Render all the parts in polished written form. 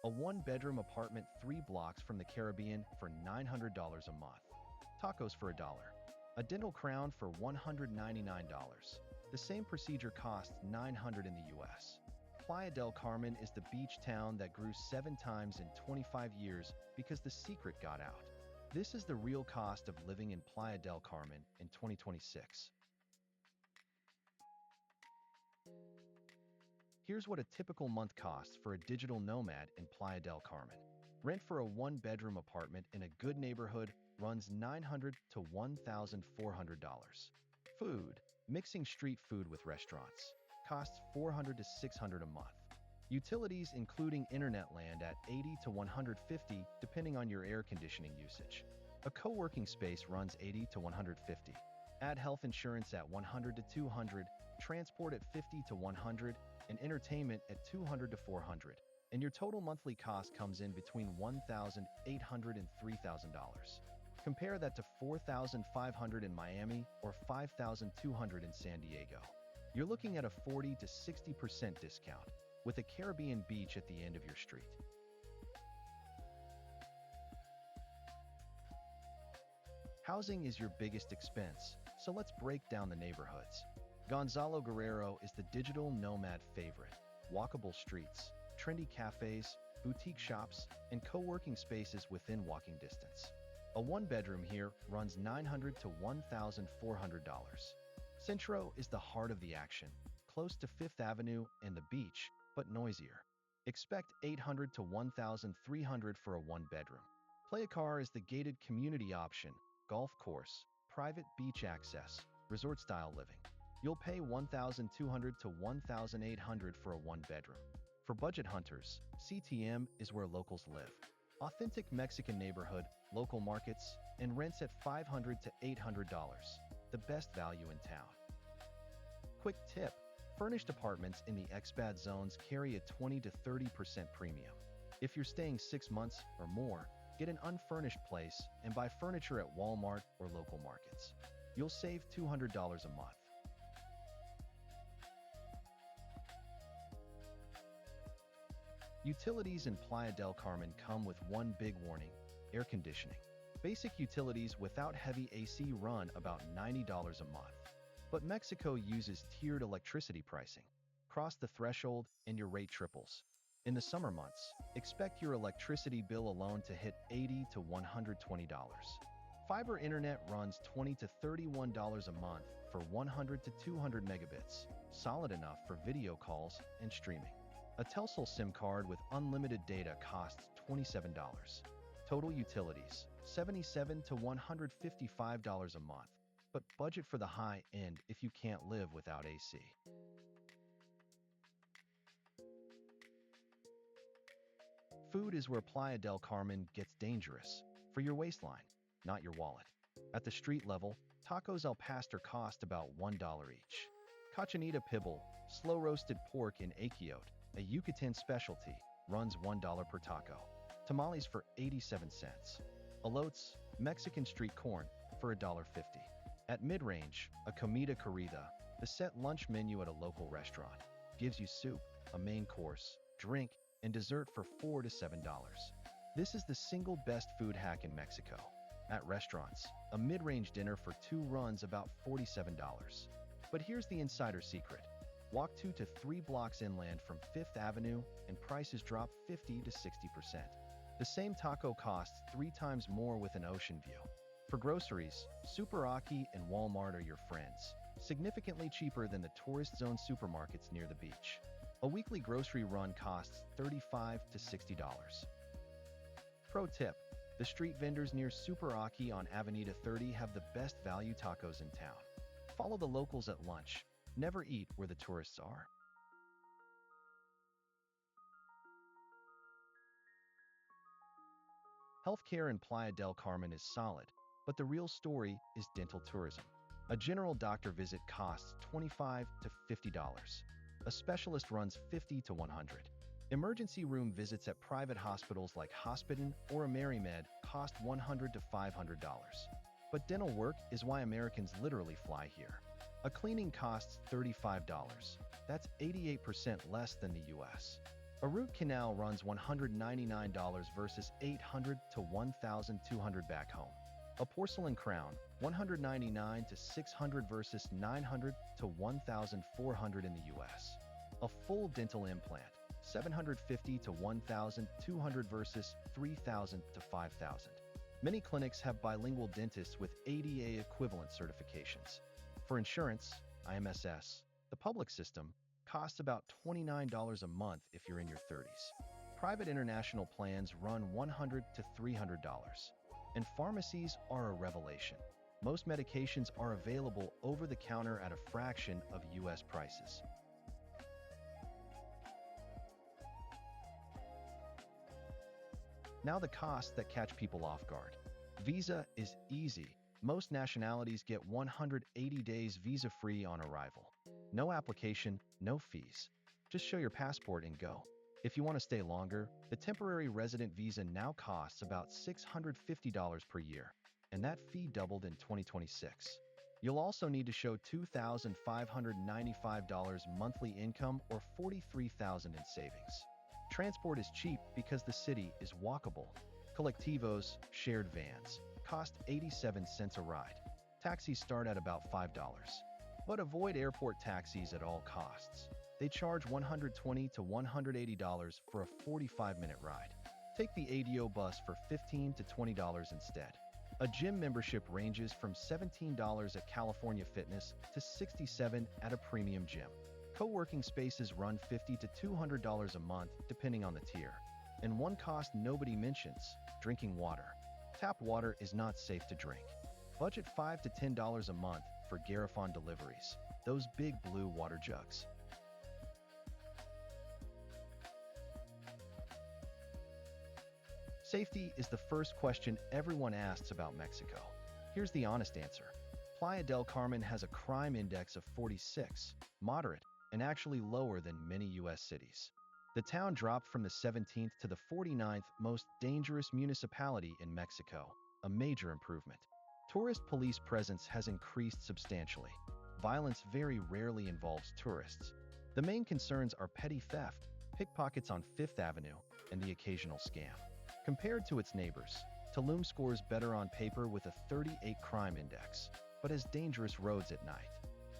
A one-bedroom apartment 3 blocks from the Caribbean for $900 a month. Tacos for $1. A dental crown for $199. The same procedure costs $900 in the US. Playa del Carmen is the beach town that grew 7 times in 25 years because the secret got out. This is the real cost of living in Playa del Carmen in 2026. Here's what a typical month costs for a digital nomad in Playa del Carmen. Rent for a one-bedroom apartment in a good neighborhood runs $900 to $1,400. Food, mixing street food with restaurants, costs $400 to $600 a month. Utilities including internet land at $80 to $150 depending on your air conditioning usage. A co-working space runs $80 to $150. Add health insurance at $100 to $200, transport at $50 to $100, and entertainment at $200 to $400. And your total monthly cost comes in between $1,800 and $3,000. Compare that to $4,500 in Miami or $5,200 in San Diego. You're looking at a 40 to 60% discount, with a Caribbean beach at the end of your street. Housing is your biggest expense, so let's break down the neighborhoods. Gonzalo Guerrero is the digital nomad favorite. Walkable streets, trendy cafes, boutique shops, and co-working spaces within walking distance. A one-bedroom here runs $900 to $1,400. Centro is the heart of the action, close to Fifth Avenue and the beach, but noisier. Expect $800 to $1,300 for a one-bedroom. Playa Car is the gated community option, golf course, private beach access, resort-style living. You'll pay $1,200 to $1,800 for a one-bedroom. For budget hunters, CTM is where locals live. Authentic Mexican neighborhood, local markets, and rents at $500 to $800, the best value in town. Quick tip, furnished apartments in the expat zones carry a 20 to 30% premium. If you're staying 6 months or more, get an unfurnished place and buy furniture at Walmart or local markets. You'll save $200 a month. Utilities in Playa del Carmen come with one big warning: air conditioning. Basic utilities without heavy AC run about $90 a month. But Mexico uses tiered electricity pricing. Cross the threshold and your rate triples. In the summer months, expect your electricity bill alone to hit $80 to $120. Fiber internet runs $20 to $31 a month for 100 to 200 megabits, solid enough for video calls and streaming. A Telcel SIM card with unlimited data costs $27. Total utilities, $77 to $155 a month, but budget for the high end if you can't live without AC. Food is where Playa del Carmen gets dangerous, for your waistline, not your wallet. At the street level, tacos al pastor cost about $1 each. Cochinita pibil, slow-roasted pork in achiote, a Yucatan specialty, runs $1 per taco. Tamales for 87 cents. Elotes, Mexican street corn, for $1.50. At mid-range, a comida corrida, the set lunch menu at a local restaurant, gives you soup, a main course, drink, and dessert for $4 to $7. This is the single best food hack in Mexico. At restaurants, a mid-range dinner for 2 runs about $47. But here's the insider secret. Walk 2 to 3 blocks inland from Fifth Avenue and prices drop 50 to 60%. The same taco costs 3 times more with an ocean view. For groceries, Super Aki and Walmart are your friends, significantly cheaper than the tourist zone supermarkets near the beach. A weekly grocery run costs $35 to $60. Pro tip, the street vendors near Super Aki on Avenida 30 have the best value tacos in town. Follow the locals at lunch. Never eat where the tourists are. Healthcare in Playa del Carmen is solid, but the real story is dental tourism. A general doctor visit costs $25 to $50. A specialist runs $50 to $100. Emergency room visits at private hospitals like Hospitin or AmeriMed cost $100 to $500. But dental work is why Americans literally fly here. A cleaning costs $35. That's 88% less than the US. A root canal runs $199 versus $800 to $1,200 back home. A porcelain crown, $199 to $600 versus $900 to $1,400 in the US. A full dental implant, $750 to $1,200 versus $3,000 to $5,000. Many clinics have bilingual dentists with ADA equivalent certifications. For insurance, IMSS, the public system, costs about $29 a month if you're in your 30s. Private international plans run $100 to $300. And pharmacies are a revelation. Most medications are available over the counter at a fraction of US prices. Now the costs that catch people off guard. Visa is easy. Most nationalities get 180 days visa-free on arrival. No application, no fees. Just show your passport and go. If you want to stay longer, the temporary resident visa now costs about $650 per year, and that fee doubled in 2026. You'll also need to show $2,595 monthly income or $43,000 in savings. Transport is cheap because the city is walkable. Colectivos, shared vans, cost 87 cents a ride. Taxis start at about $5. But avoid airport taxis at all costs. They charge $120 to $180 for a 45-minute ride. Take the ADO bus for $15 to $20 instead. A gym membership ranges from $17 at California Fitness to $67 at a premium gym. Co-working spaces run $50 to $200 a month depending on the tier. And one cost nobody mentions, drinking water. Tap water is not safe to drink. Budget $5 to $10 a month for Garrafon deliveries, those big blue water jugs. Safety is the first question everyone asks about Mexico. Here's the honest answer. Playa del Carmen has a crime index of 46, moderate, and actually lower than many US cities. The town dropped from the 17th to the 49th most dangerous municipality in Mexico, a major improvement. Tourist police presence has increased substantially. Violence very rarely involves tourists. The main concerns are petty theft, pickpockets on Fifth Avenue, and the occasional scam. Compared to its neighbors, Tulum scores better on paper with a 38 crime index, but has dangerous roads at night.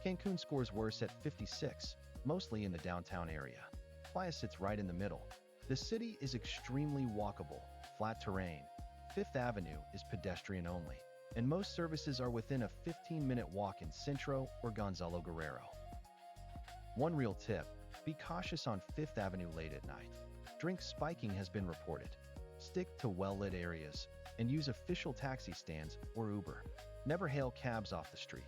Cancun scores worse at 56, mostly in the downtown area. Playa sits right in the middle. The city is extremely walkable, flat terrain. Fifth Avenue is pedestrian only, and most services are within a 15-minute walk in Centro or Gonzalo Guerrero. One real tip, be cautious on Fifth Avenue late at night. Drink spiking has been reported. Stick to well-lit areas and use official taxi stands or Uber. Never hail cabs off the street.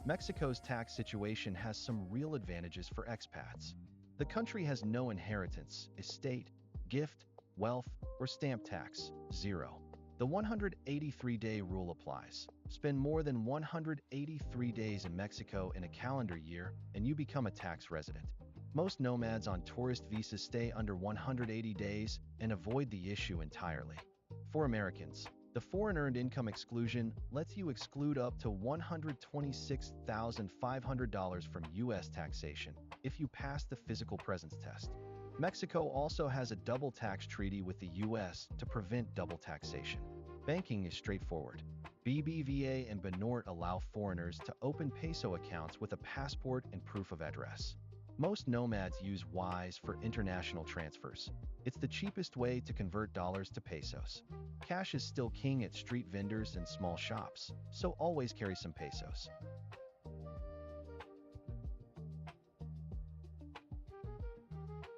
Mexico's tax situation has some real advantages for expats. The country has no inheritance, estate, gift, wealth, or stamp tax, zero. The 183-day rule applies. Spend more than 183 days in Mexico in a calendar year, and you become a tax resident. Most nomads on tourist visas stay under 180 days and avoid the issue entirely. For Americans, the foreign earned income exclusion lets you exclude up to $126,500 from U.S. taxation if you pass the physical presence test. Mexico also has a double tax treaty with the U.S. to prevent double taxation. Banking is straightforward. BBVA and Banorte allow foreigners to open Peso accounts with a passport and proof of address. Most nomads use Wise for international transfers. It's the cheapest way to convert dollars to pesos. Cash is still king at street vendors and small shops, so always carry some pesos.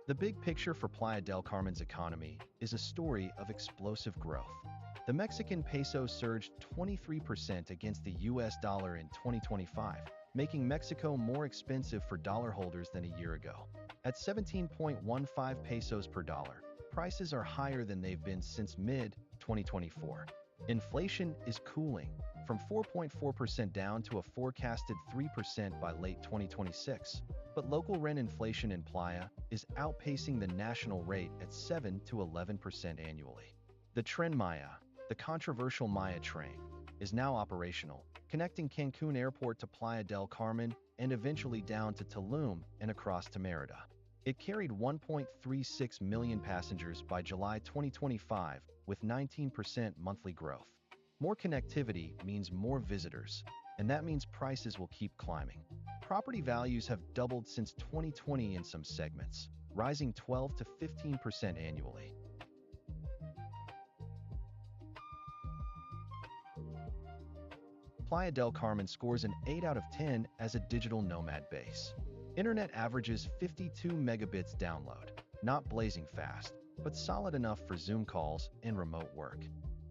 The big picture for Playa del Carmen's economy is a story of explosive growth. The Mexican peso surged 23% against the US dollar in 2025, making Mexico more expensive for dollar holders than a year ago. At 17.15 pesos per dollar, prices are higher than they've been since mid-2024. Inflation is cooling, from 4.4% down to a forecasted 3% by late 2026. But local rent inflation in Playa is outpacing the national rate at 7 to 11% annually. The Tren Maya, the controversial Maya train, is now operational, connecting Cancun Airport to Playa del Carmen and eventually down to Tulum and across to Merida. It carried 1.36 million passengers by July 2025, with 19% monthly growth. More connectivity means more visitors, and that means prices will keep climbing. Property values have doubled since 2020 in some segments, rising 12 to 15% annually. Playa del Carmen scores an 8 out of 10 as a digital nomad base. Internet averages 52 megabits download, not blazing fast, but solid enough for Zoom calls and remote work.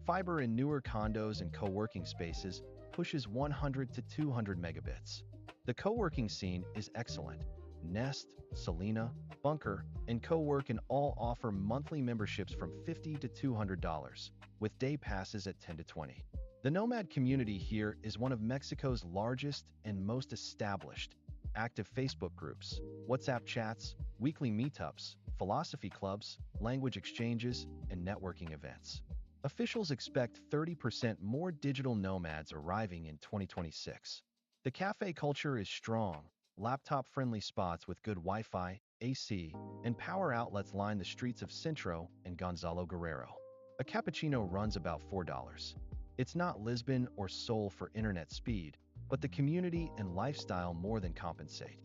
Fiber in newer condos and co-working spaces pushes 100 to 200 megabits. The co-working scene is excellent. Nest, Selena, Bunker, and Co-work and all offer monthly memberships from $50 to $200, with day passes at 10 to 20. The Nomad community here is one of Mexico's largest and most established. Active Facebook groups, WhatsApp chats, weekly meetups, philosophy clubs, language exchanges, and networking events. Officials expect 30% more digital nomads arriving in 2026. The cafe culture is strong. Laptop-friendly spots with good Wi-Fi, AC, and power outlets line the streets of Centro and Gonzalo Guerrero. A cappuccino runs about $4. It's not Lisbon or Seoul for internet speed, but the community and lifestyle more than compensate.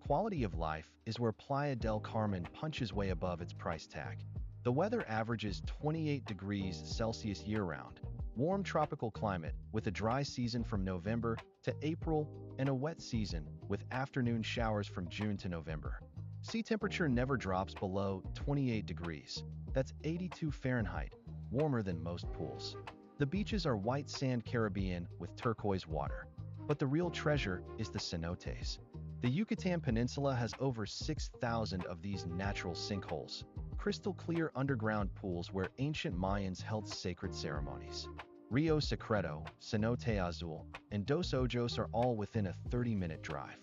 Quality of life is where Playa del Carmen punches way above its price tag. The weather averages 28 degrees Celsius year-round, warm tropical climate with a dry season from November to April and a wet season with afternoon showers from June to November. Sea temperature never drops below 28 degrees. That's 82 Fahrenheit, warmer than most pools. The beaches are white sand Caribbean with turquoise water. But the real treasure is the cenotes. The Yucatan Peninsula has over 6,000 of these natural sinkholes, crystal clear underground pools where ancient Mayans held sacred ceremonies. Rio Secreto, Cenote Azul, and Dos Ojos are all within a 30-minute drive.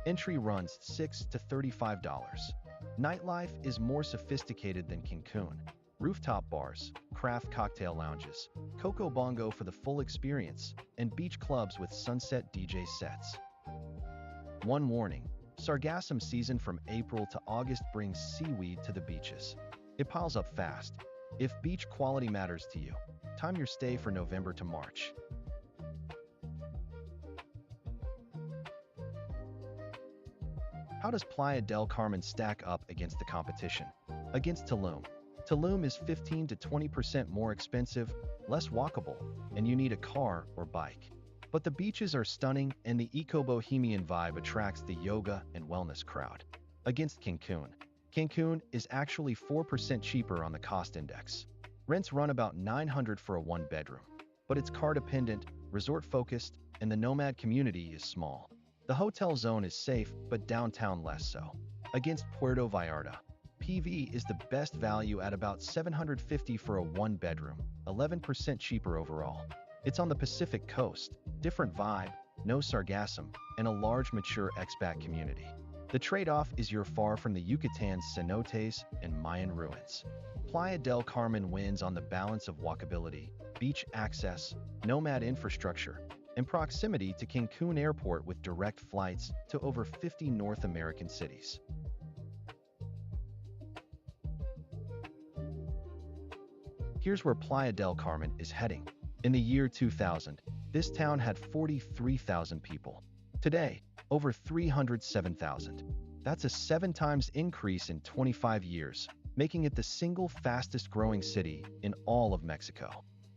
Entry runs $6 to $35. Nightlife is more sophisticated than Cancun. Rooftop bars, craft cocktail lounges, Coco Bongo for the full experience, and beach clubs with sunset DJ sets. One warning: sargassum season from April to August brings seaweed to the beaches. It piles up fast. If beach quality matters to you, time your stay for November to March. How does Playa del Carmen stack up against the competition? Against Tulum. Tulum is 15 to 20% more expensive, less walkable, and you need a car or bike. But the beaches are stunning and the eco-bohemian vibe attracts the yoga and wellness crowd. Against Cancun. Cancun is actually 4% cheaper on the cost index. Rents run about $900 for a one-bedroom. But it's car-dependent, resort-focused, and the nomad community is small. The hotel zone is safe, but downtown less so. Against Puerto Vallarta. PV is the best value at about $750 for a one-bedroom, 11% cheaper overall. It's on the Pacific coast, different vibe, no sargassum, and a large mature expat community. The trade-off is you're far from the Yucatan's cenotes and Mayan ruins. Playa del Carmen wins on the balance of walkability, beach access, nomad infrastructure, and proximity to Cancun Airport with direct flights to over 50 North American cities. Here's where Playa del Carmen is heading. In the year 2000, this town had 43,000 people. Today, over 307,000. That's a 7 times increase in 25 years, making it the single fastest growing city in all of Mexico.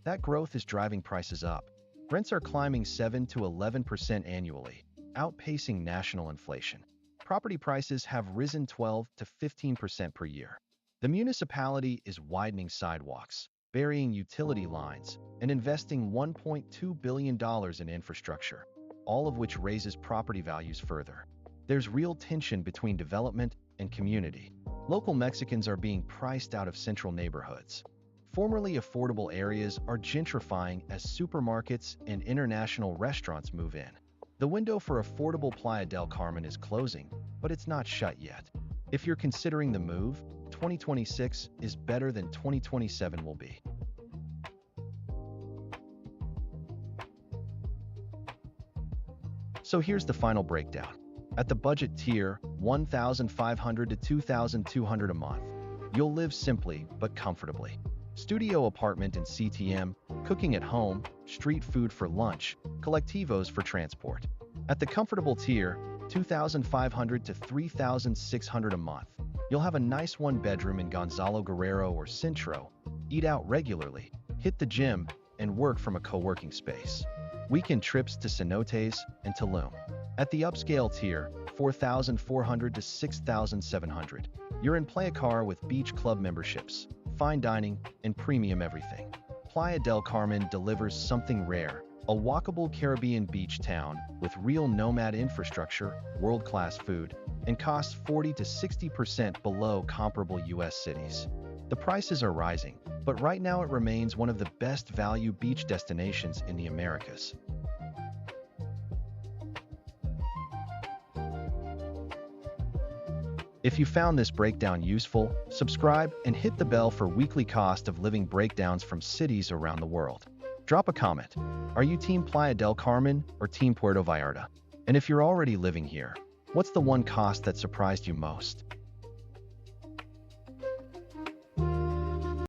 That growth is driving prices up. Rents are climbing 7 to 11% annually, outpacing national inflation. Property prices have risen 12 to 15% per year. The municipality is widening sidewalks, burying utility lines, and investing $1.2 billion in infrastructure, all of which raises property values further. There's real tension between development and community. Local Mexicans are being priced out of central neighborhoods. Formerly affordable areas are gentrifying as supermarkets and international restaurants move in. The window for affordable Playa del Carmen is closing, but it's not shut yet. If you're considering the move, 2026 is better than 2027 will be. So here's the final breakdown. At the budget tier, 1,500 to 2,200 a month, you'll live simply but comfortably. Studio apartment in CTM, cooking at home, street food for lunch, collectivos for transport. At the comfortable tier, 2,500 to 3,600 a month, you'll have a nice one-bedroom in Gonzalo Guerrero or Centro, eat out regularly, hit the gym, and work from a co-working space. Weekend trips to Cenotes and Tulum. At the upscale tier, 4,400 to 6,700, you're in Playa Car with beach club memberships, fine dining, and premium everything. Playa del Carmen delivers something rare, a walkable Caribbean beach town with real nomad infrastructure, world-class food, and costs 40 to 60% below comparable US cities. The prices are rising, but right now it remains one of the best value beach destinations in the Americas. If you found this breakdown useful, subscribe and hit the bell for weekly cost of living breakdowns from cities around the world. Drop a comment. Are you Team Playa del Carmen or Team Puerto Vallarta? And if you're already living here, what's the one cost that surprised you most?